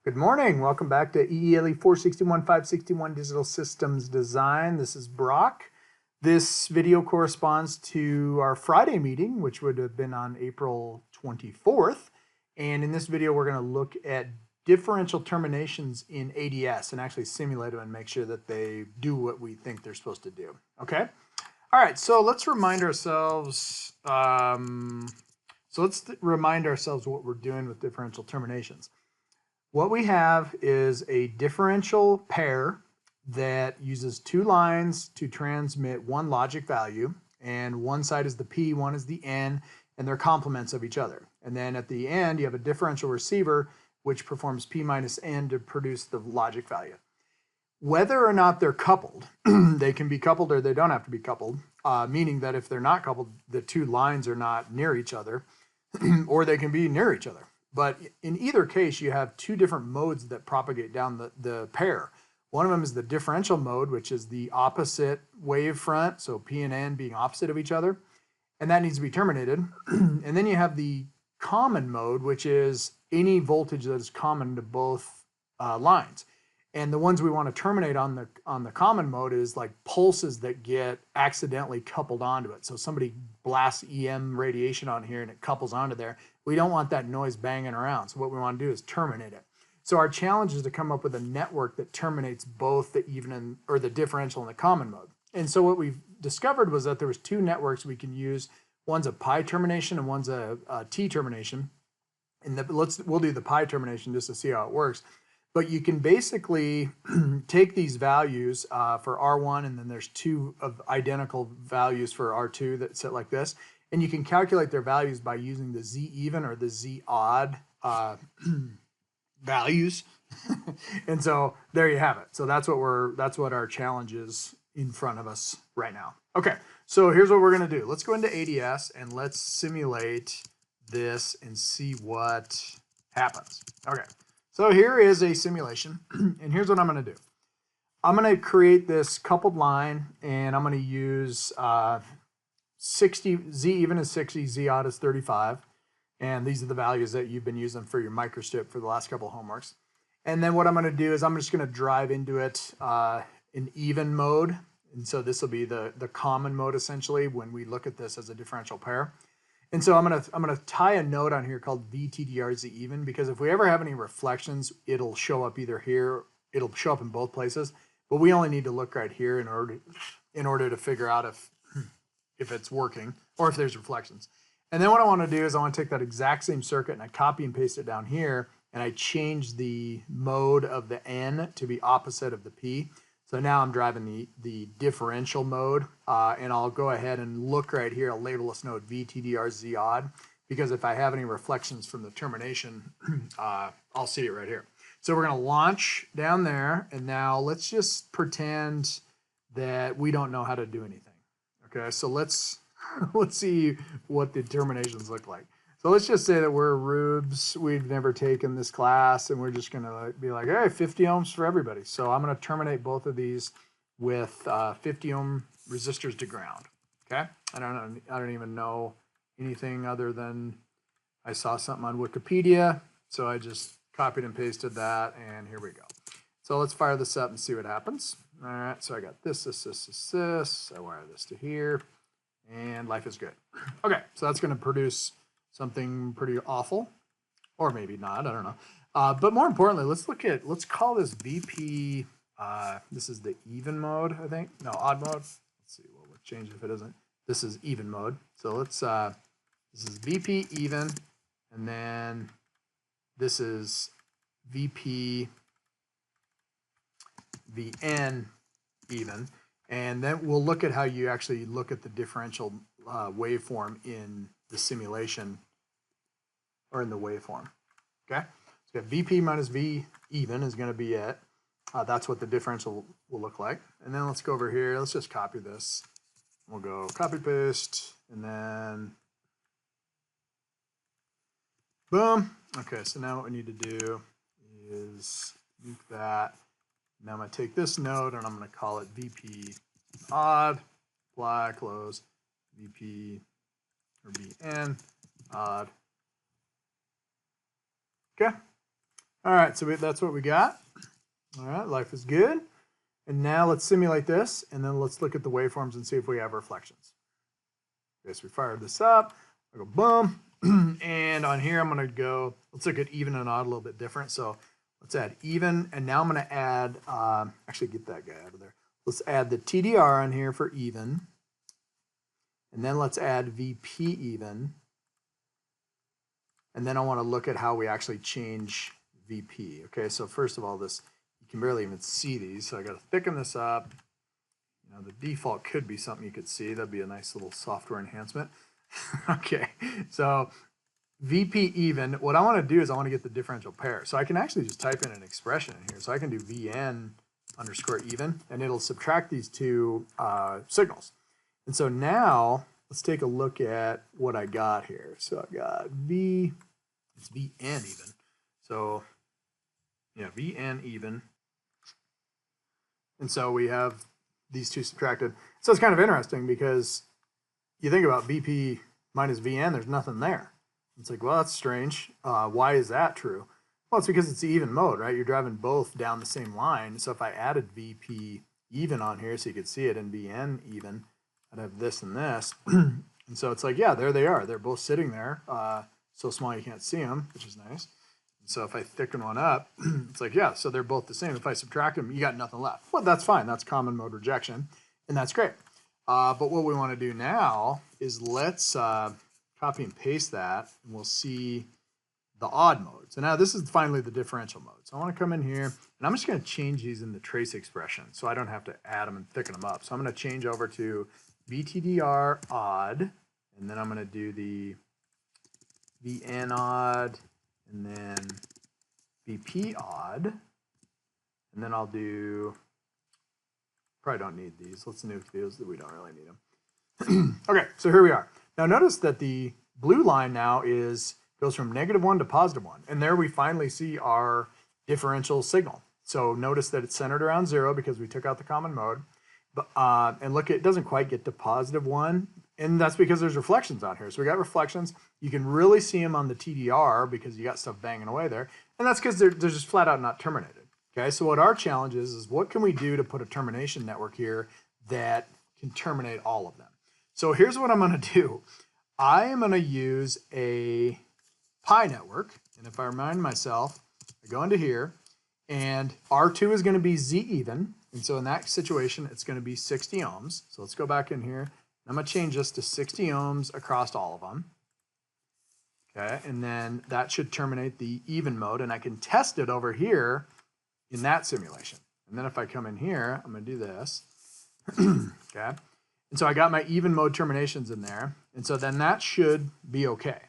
Good morning. Welcome back to EELE 461 561 Digital Systems Design. This is Brock. This video corresponds to our Friday meeting, which would have been on April 24th. And in this video, we're going to look at differential terminations in ADS and actually simulate them and make sure that they do what we think they're supposed to do. Okay? All right, so let's remind ourselves. What we're doing with differential terminations. What we have is a differential pair that uses two lines to transmit one logic value, and one side is the P, one is the N, and they're complements of each other. And then at the end, you have a differential receiver which performs P minus N to produce the logic value. Whether or not they're coupled, they can be coupled or they don't have to be coupled, meaning that if they're not coupled, the two lines are not near each other, or they can be near each other. But in either case, you have two different modes that propagate down the pair. One of them is the differential mode, which is the opposite wave front, so P and N being opposite of each other, and that needs to be terminated. And then you have the common mode, which is any voltage that is common to both lines. And the ones we want to terminate on the common mode is like pulses that get accidentally coupled onto it. So somebody blasts EM radiation on here and it couples onto there. We don't want that noise banging around. So what we want to do is terminate it. So our challenge is to come up with a network that terminates both the even or the differential and the common mode. And so what we've discovered was that there was two networks we can use. One's a pi termination and one's a T termination. And we'll do the pi termination just to see how it works. But you can basically take these values for R1, and then there's two of identical values for R2 that sit like this. And you can calculate their values by using the Z even or the Z odd values. And so there you have it. So that's what our challenge is in front of us right now. Okay, so here's what we're going to do. Let's go into ADS and let's simulate this and see what happens. Okay. So here is a simulation, and here's what I'm going to do. I'm going to create this coupled line, and I'm going to use 60, Z even is 60, Z odd is 35, and these are the values that you've been using for your microstrip for the last couple of homeworks. And then what I'm going to do is I'm just going to drive into it in even mode, and so this will be the common mode essentially when we look at this as a differential pair. And so I'm gonna tie a note on here called VTDRZ even, because if we ever have any reflections, it'll show up either here, it'll show up in both places, but we only need to look right here in order to figure out if it's working or if there's reflections. And then what I want to do is I want to take that exact same circuit and I copy and paste it down here, and I change the mode of the N to be opposite of the P. So now I'm driving the differential mode, and I'll go ahead and look right here. I'll label this node VTDRZ odd, because if I have any reflections from the termination, I'll see it right here. So we're going to launch down there, and now let's just pretend that we don't know how to do anything. Okay, so let's see what the terminations look like. So let's just say that we're rubes, we've never taken this class, and we're just gonna be like, hey, 50 ohms for everybody. So I'm gonna terminate both of these with 50 ohm resistors to ground. Okay, I don't even know anything other than I saw something on Wikipedia, so I just copied and pasted that, and here we go. So let's fire this up and see what happens. All right, so I got this. I wire this to here, and life is good. Okay, so that's gonna produce something pretty awful, or maybe not, I don't know. But more importantly, let's call this VP, this is the even mode, I think. No, odd mode. Let's see, what would change if it isn't. This is even mode. So let's, this is VP even, and then this is VP VN even. And then we'll look at how you actually look at the differential waveform in the simulation or in the waveform. Okay, so we have VP minus V even is going to be it. That's what the differential will look like. And then let's go over here. Let's just copy this. We'll go copy paste, and then boom. Okay, so now what we need to do is nuke that. Now I'm going to take this node and I'm going to call it VP odd, apply, close, VP or VN odd. Okay. All right, so that's what we got. All right, life is good. And now let's simulate this, and then let's look at the waveforms and see if we have reflections. Okay, so we fired this up. I go boom. And on here, I'm going to go, let's look at even and odd a little bit different. So let's add even. And now I'm going to add, actually get that guy out of there. Let's add the TDR on here for even. And then let's add VP even. And then I want to look at how we actually change VP. Okay, so first of all, this, you can barely even see these, so I got to thicken this up. You know, the default could be something you could see. That'd be a nice little software enhancement. Okay, so VP even, what I want to do is I want to get the differential pair. So I can actually just type in an expression in here. So I can do VN underscore even, and it'll subtract these two signals. And so now let's take a look at what I got here. So I got it's VN even. So yeah, VN even. And so we have these two subtracted. So it's kind of interesting because you think about VP minus VN, there's nothing there. It's like, well, that's strange. Why is that true? Well, it's because it's even mode, right? You're driving both down the same line. So if I added VP even on here so you could see it in VN even, I'd have this and this. And so it's like, yeah, there they are. They're both sitting there. So small you can't see them, which is nice. So if I thicken one up, it's like, yeah, so they're both the same. If I subtract them, you got nothing left. Well, that's fine. That's common mode rejection, and that's great. But what we want to do now is let's copy and paste that, and we'll see the odd mode. So now this is finally the differential mode. So I want to come in here, and I'm just going to change these in the trace expression so I don't have to add them and thicken them up. So I'm going to change over to VTDR odd, and then I'm going to do the VN odd, and then VP odd, and then I'll do, probably don't need these. Let's nuke these, that we don't really need them. Okay, so here we are. Now notice that the blue line now goes from -1 to +1, and there we finally see our differential signal. So notice that it's centered around 0 because we took out the common mode, but, and look, it doesn't quite get to +1, and that's because there's reflections on here. So we got reflections. You can really see them on the TDR because you got stuff banging away there. And that's because they're just flat out not terminated. Okay, so what our challenge is what can we do to put a termination network here that can terminate all of them? So here's what I'm going to do. I am going to use a pi network. And if I remind myself, I go into here, and R2 is going to be Z even. And so in that situation, it's going to be 60 ohms. So let's go back in here. I'm going to change this to 60 ohms across all of them. Okay, and then that should terminate the even mode, and I can test it over here in that simulation. And then if I come in here, I'm going to do this. Okay, and so I got my even mode terminations in there, and so then that should be okay.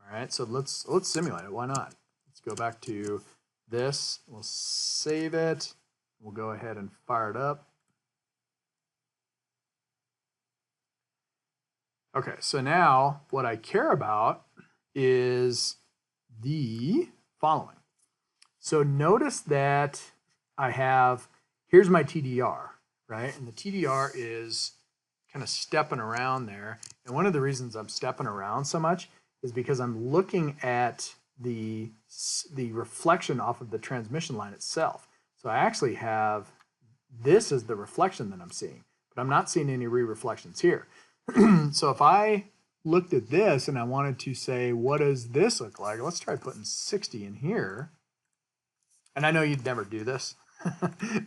All right, so let's simulate it. Why not? Let's go back to this. We'll save it. We'll go ahead and fire it up. Okay, so now what I care about is the following. So notice that I have, here's my TDR, right? And the TDR is kind of stepping around there. And one of the reasons I'm stepping around so much is because I'm looking at the reflection off of the transmission line itself. So I actually have, this is the reflection that I'm seeing, but I'm not seeing any re-reflections here. So if I looked at this and I wanted to say, what does this look like? Let's try putting 60 in here. And I know you'd never do this,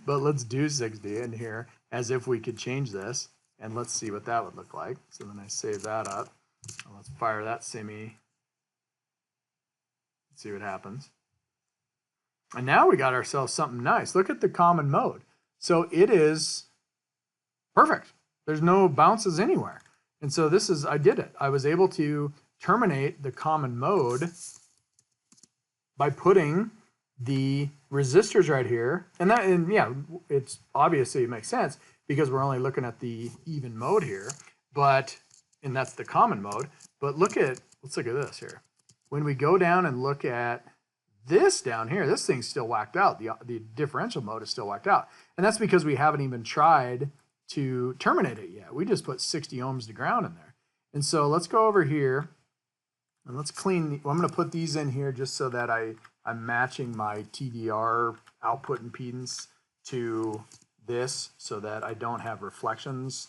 but let's do 60 in here as if we could change this. And let's see what that would look like. So then I save that up. Let's fire that semi. Let's see what happens. And now we got ourselves something nice. Look at the common mode. So it is perfect. There's no bounces anywhere. And so this is, I did it. I was able to terminate the common mode by putting the resistors right here. And that, and yeah, it's obviously, it makes sense because we're only looking at the even mode here, but, and that's the common mode. But look at, let's look at this here. When we go down and look at this down here, this thing's still whacked out. The differential mode is still whacked out. And that's because we haven't even tried to terminate it yet. We just put 60 ohms to ground in there. And so let's go over here and let's clean. I'm going to put these in here just so that I I'm matching my TDR output impedance to this so that I don't have reflections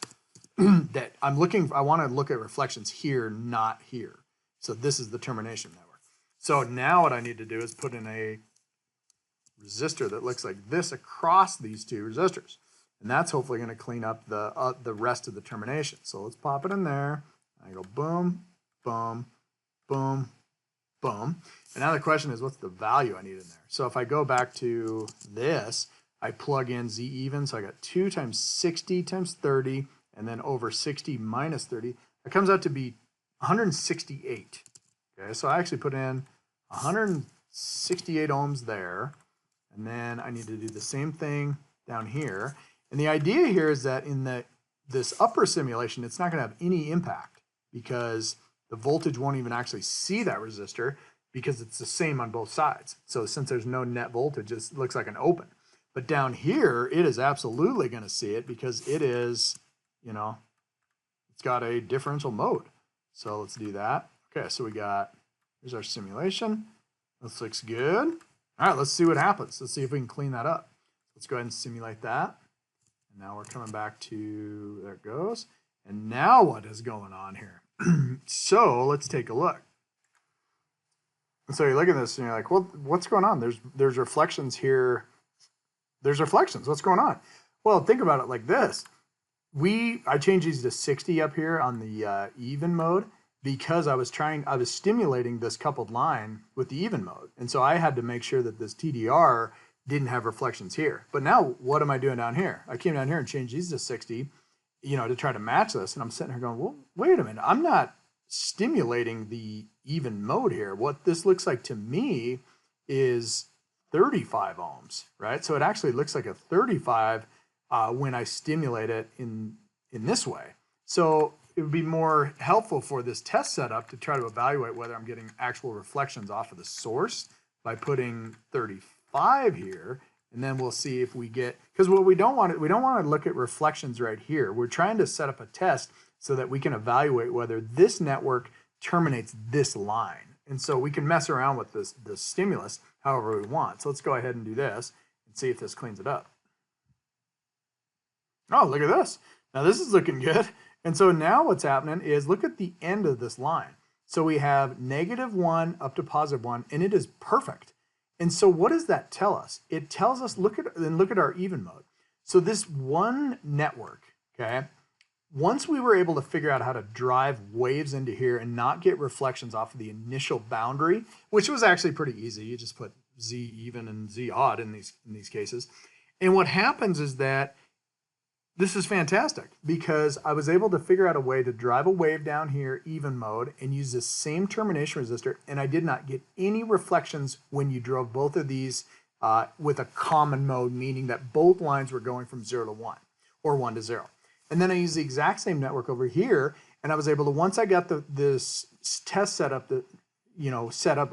that I want to look at reflections here, not here. So this is the termination network. So now what I need to do is put in a resistor that looks like this across these two resistors. And that's hopefully going to clean up the rest of the termination. So let's pop it in there. I go boom, boom, boom, boom. And now the question is, what's the value I need in there? So if I go back to this, I plug in Z even. So I got 2 times 60 times 30, and then over 60 minus 30. It comes out to be 168. Okay, so I actually put in 168 ohms there. And then I need to do the same thing down here. And the idea here is that in this upper simulation, it's not going to have any impact because the voltage won't even actually see that resistor because it's the same on both sides. So since there's no net voltage, it looks like an open. But down here, it is absolutely going to see it because it is, you know, it's got a differential mode. So let's do that. Okay, so here's our simulation. This looks good. All right, let's see what happens. Let's see if we can clean that up. Let's go ahead and simulate that. And now we're coming back to, there it goes. And now what is going on here? So let's take a look. So you look at this and you're like, well, what's going on? There's reflections here. There's reflections. What's going on? Well, think about it like this. I changed these to 60 up here on the even mode because I was stimulating this coupled line with the even mode. And so I had to make sure that this TDR didn't have reflections here. But now what am I doing down here? I came down here and changed these to 60, you know, to try to match this. And I'm sitting here going, well, wait a minute. I'm not stimulating the even mode here. What this looks like to me is 35 ohms, right? So it actually looks like a 35 when I stimulate it in this way. So it would be more helpful for this test setup to try to evaluate whether I'm getting actual reflections off of the source by putting 35 here, and then we'll see if we get, because what we don't want to look at reflections right here. We're trying to set up a test so that we can evaluate whether this network terminates this line. And so we can mess around with this stimulus however we want. So let's go ahead and do this and see if this cleans it up. Oh, look at this. Now this is looking good. And so now what's happening is look at the end of this line. So we have -1 up to +1, and it is perfect. And so what does that tell us? It tells us, look at our even mode. So this one network, okay, once we were able to figure out how to drive waves into here and not get reflections off of the initial boundary, which was actually pretty easy. You just put Z even and Z odd in these cases. And what happens is that this is fantastic because I was able to figure out a way to drive a wave down here, even mode, and use the same termination resistor, and I did not get any reflections when you drove both of these with a common mode, meaning that both lines were going from 0 to 1 or 1 to 0. And then I used the exact same network over here, and I was able to, once I got this test set up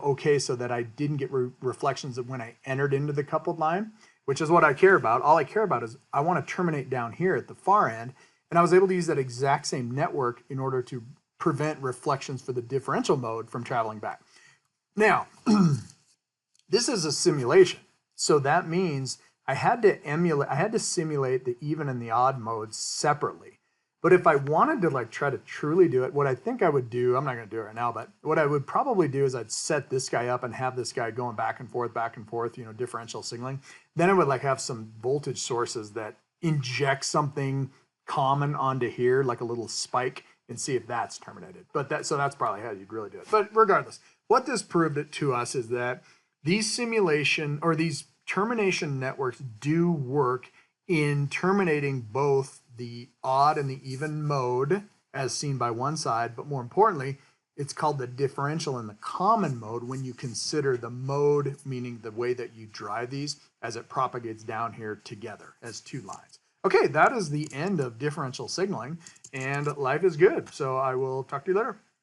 okay so that I didn't get reflections when I entered into the coupled line, which is what I care about. All I care about is I want to terminate down here at the far end, and I was able to use that exact same network in order to prevent reflections for the differential mode from traveling back. Now, this is a simulation, so that means I had to simulate the even and the odd modes separately. But if I wanted to like try to truly do it, what I think I would do, I'm not going to do it right now, but what I would probably do is I'd set this guy up and have this guy going back and forth, you know, differential signaling. Then I would like have some voltage sources that inject something common onto here, like a little spike, and see if that's terminated. So that's probably how you'd really do it. But regardless, what this proved it to us is that these termination networks do work in terminating both the odd and the even mode as seen by one side, but more importantly, it's called the differential and the common mode when you consider the mode, meaning the way that you drive these as it propagates down here together as two lines. Okay, that is the end of differential signaling, and life is good. So I will talk to you later.